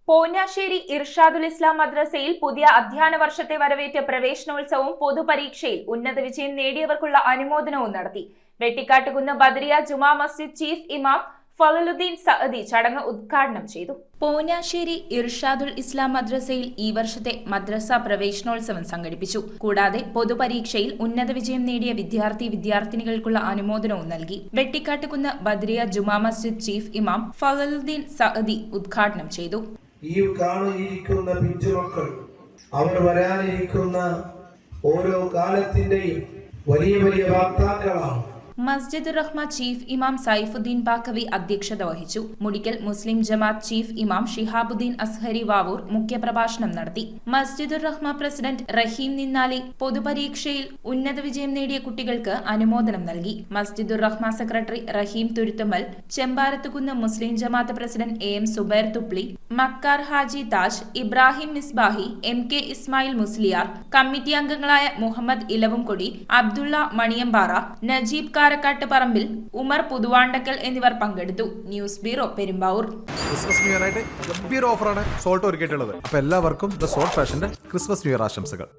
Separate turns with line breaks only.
പോഞ്ഞാശ്ശേരി ഇർഷാദുൽ ഇസ്ലാം മദ്രസയിൽ പുതിയ അധ്യയന വർഷത്തെ വരവേറ്റ് പ്രവേശനോത്സവവും പൊതുപരീക്ഷയിൽ ഉന്നത വിജയം നേടിയവർക്കുള്ള അനുമോദനവും നടത്തി. വെട്ടിക്കാട്ടുകുന്ന് ബദരിയ ജുമാ മസ്ജിദ് ചീഫ് ഇമാം ഫളലുദ്ദീൻ സഅദി ചടങ്ങ് ഉദ്ഘാടനം ചെയ്തു. പോഞ്ഞാശ്ശേരി ഇർഷാദുൽ ഇസ്ലാം മദ്രസയിൽ ഈ വർഷത്തെ മദ്രസ പ്രവേശനോത്സവം സംഘടിപ്പിച്ചു. കൂടാതെ പൊതുപരീക്ഷയിൽ ഉന്നത വിജയം നേടിയ വിദ്യാർത്ഥിനികൾക്കുള്ള അനുമോദനവും നൽകി. വെട്ടിക്കാട്ടുകുന്ന് ബദരിയ ജുമാ മസ്ജിദ് ചീഫ് ഇമാം ഫളലുദ്ദീൻ സഅദി ഉദ്ഘാടനം ചെയ്തു.
ഈ കാണുന്ന പിഞ്ചുമക്കൾ അവർ വരാനിരിക്കുന്ന ഓരോ കാലത്തിന്റെയും വലിയ വലിയ വാഗ്ദാനങ്ങളാണ്.
മസ്ജിദ് റഹ്മ ചീഫ് ഇമാം സൈഫുദ്ദീൻ ബാക്കവി അധ്യക്ഷത വഹിച്ചു. മുടിക്കൽ മുസ്ലിം ജമാഅത്ത് ചീഫ് ഇമാം ഷിഹാബുദ്ദീൻ അസ്ഹരി വാവൂർ മുഖ്യപ്രഭാഷണം നടത്തി. മസ്ജിദുർ റഹ്മ പ്രസിഡന്റ് റഹീം നിന്നാലി പൊതുപരീക്ഷയിൽ ഉന്നത വിജയം നേടിയ കുട്ടികൾക്ക് അനുമോദനം നൽകി. Masjidur Rahma secretary Rahim Thuruthumal, Chembarathukunnu Muslim Jamaath president M Subair Thupli, Makkar Haji Taj, Ibrahim Misbahi, MK. Ismail Musliyar, committee അംഗങ്ങളായ മുഹമ്മദ് ഇലവുംകൊടി, അബ്ദുള്ള മണിയമ്പാറ, നജീബ് കാരക്കാട്ട് പറമ്പിൽ, ഉമർ പുതുവാണ്ടക്കൽ എന്നിവർ പങ്കെടുത്തു. News bureau, Perumbavoor.
Christmas new year ആയിട്ട് ഗംഭീര ഓഫറാണ് സോൾട്ട് ഒരുക്കിയിട്ടുള്ളത്. അപ്പോൾ എല്ലാവർക്കും ദ സോൾട്ട് ഫാഷന്റെ ക്രിസ്മസ് ന്യൂ ഇയർ ആശംസകൾ.